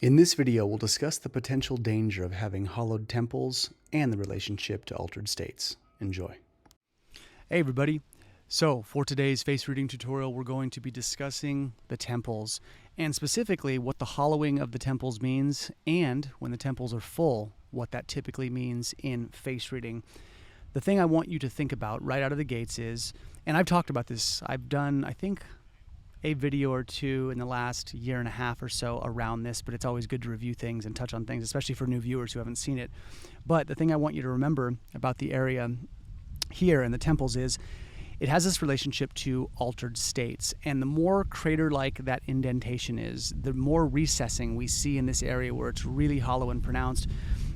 In this video, we'll discuss the potential danger of having hollowed temples and the relationship to altered states. Enjoy. Hey everybody. So for today's face reading tutorial, we're going to be discussing the temples and specifically what the hollowing of the temples means, and when the temples are full, what that typically means in face reading. The thing I want you to think about right out of the gates is, and I've talked about this, I've done, I think, a video or two in the last year and a half or so around this, but it's always good to review things and touch on things, especially for new viewers who haven't seen it. But the thing I want you to remember about the area here in the temples is it has this relationship to altered states, and the more crater-like that indentation is, the more recessing we see in this area where it's really hollow and pronounced.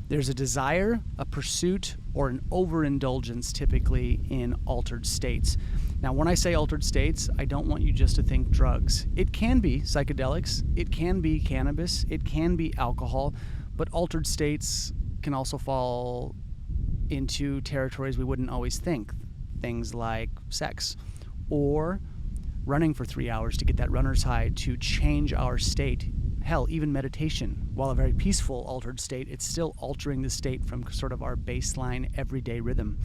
There's a desire, a pursuit, or an overindulgence typically in altered states. Now, when I say altered states, I don't want you just to think drugs. It can be psychedelics, it can be cannabis, it can be alcohol, but altered states can also fall into territories we wouldn't always think. Things like sex, or running for 3 hours to get that runner's high to change our state. Hell, even meditation, while a very peaceful altered state, it's still altering the state from sort of our baseline everyday rhythm.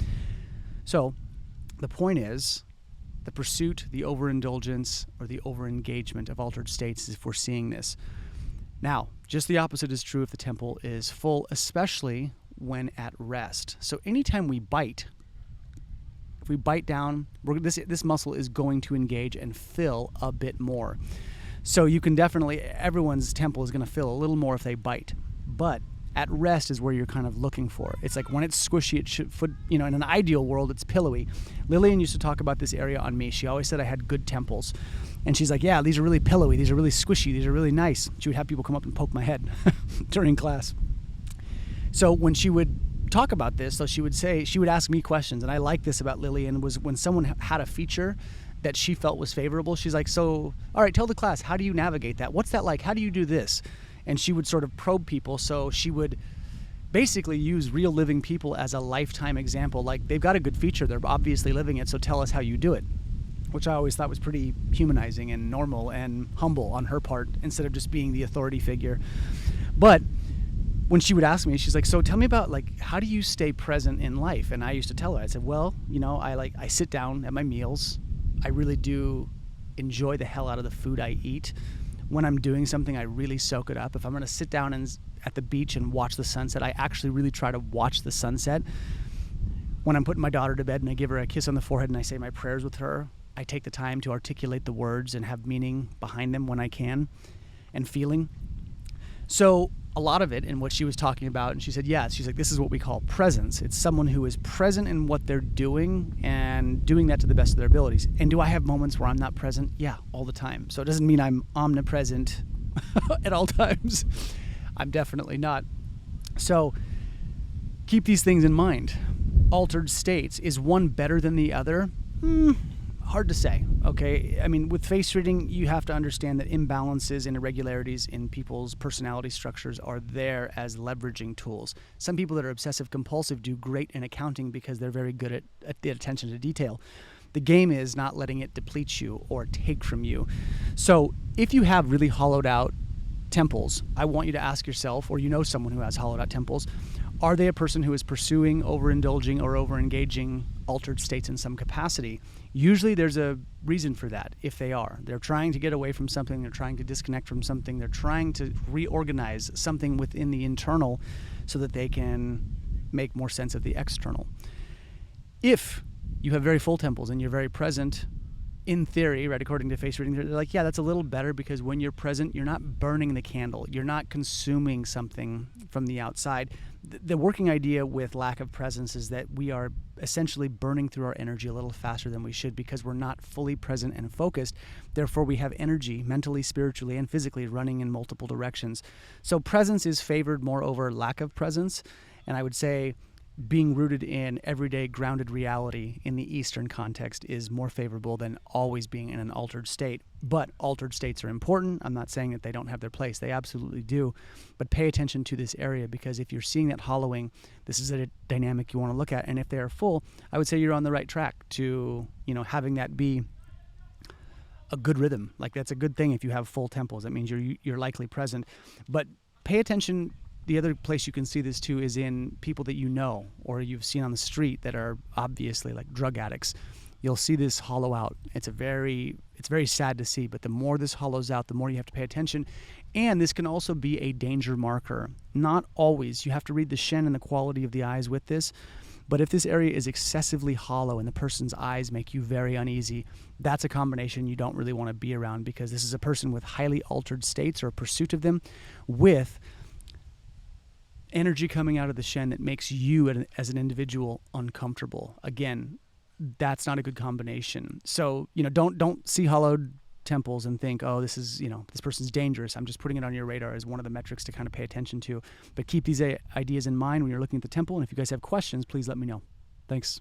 So the point is, the pursuit, the overindulgence, or the overengagement of altered states is if we're seeing this. Now, just the opposite is true if the temple is full, especially when at rest. So anytime we bite, if we bite down, this muscle is going to engage and fill a bit more. So you can definitely, everyone's temple is going to fill a little more if they bite. But at rest is where you're kind of looking for. It's like when it's squishy, it should, in an ideal world, it's pillowy. Lillian used to talk about this area on me. She always said I had good temples. And she's like, yeah, these are really pillowy. These are really squishy. These are really nice. She would have people come up and poke my head during class. So when she would talk about this, so she would ask me questions, and I like this about Lillian, was when someone had a feature that she felt was favorable, she's like, so, all right, tell the class, how do you navigate that? What's that like? How do you do this? And she would sort of probe people, so she would basically use real living people as a lifetime example. Like, they've got a good feature, they're obviously living it, so tell us how you do it, which I always thought was pretty humanizing and normal and humble on her part, instead of just being the authority figure. But when she would ask me, she's like, so tell me about, like, how do you stay present in life? And I used to tell her, I said, well, I sit down at my meals. I really do enjoy the hell out of the food I eat. When I'm doing something, I really soak it up. If I'm going to sit down at the beach and watch the sunset, I actually really try to watch the sunset. When I'm putting my daughter to bed and I give her a kiss on the forehead and I say my prayers with her, I take the time to articulate the words and have meaning behind them when I can, and feeling. So a lot of it in what she was talking about, and she said, yeah, she's like, this is what we call presence. It's someone who is present in what they're doing and doing that to the best of their abilities. And do I have moments where I'm not present? Yeah, all the time. So it doesn't mean I'm omnipresent at all times. I'm definitely not. So keep these things in mind. Altered states, is one better than the other? Hard to say, okay? I mean, with face reading, you have to understand that imbalances and irregularities in people's personality structures are there as leveraging tools. Some people that are obsessive compulsive do great in accounting because they're very good at the attention to detail. The game is not letting it deplete you or take from you. So if you have really hollowed out temples, I want you to ask yourself, or someone who has hollowed out temples, are they a person who is pursuing, overindulging, or overengaging altered states in some capacity? Usually there's a reason for that. If they are, they're trying to get away from something, they're trying to disconnect from something, they're trying to reorganize something within the internal so that they can make more sense of the external. If you have very full temples and you're very present, in theory, right, according to face reading, they're like, yeah, that's a little better, because when you're present, you're not burning the candle. You're not consuming something from the outside. The working idea with lack of presence is that we are essentially burning through our energy a little faster than we should, because we're not fully present and focused. Therefore, we have energy mentally, spiritually, and physically running in multiple directions. So presence is favored more over lack of presence. And I would say being rooted in everyday grounded reality in the Eastern context is more favorable than always being in an altered state. But altered states are important. I'm not saying that they don't have their place. They absolutely do. But pay attention to this area, because if you're seeing that hollowing, this is a dynamic you want to look at. And if they are full, I would say you're on the right track to, having that be a good rhythm. Like, that's a good thing if you have full temples. That means you're likely present. But pay attention. The other place you can see this too is in people that you know or you've seen on the street that are obviously like drug addicts. You'll see this hollow out. It's very sad to see, but the more this hollows out, the more you have to pay attention. And this can also be a danger marker. Not always. You have to read the shen and the quality of the eyes with this. But if this area is excessively hollow and the person's eyes make you very uneasy, that's a combination you don't really want to be around, because this is a person with highly altered states or a pursuit of them with energy coming out of the shen that makes you as an individual uncomfortable. Again, that's not a good combination. So, don't see hollowed temples and think, oh, this person's dangerous. I'm just putting it on your radar as one of the metrics to kind of pay attention to. But keep these ideas in mind when you're looking at the temple. And if you guys have questions, please let me know. Thanks.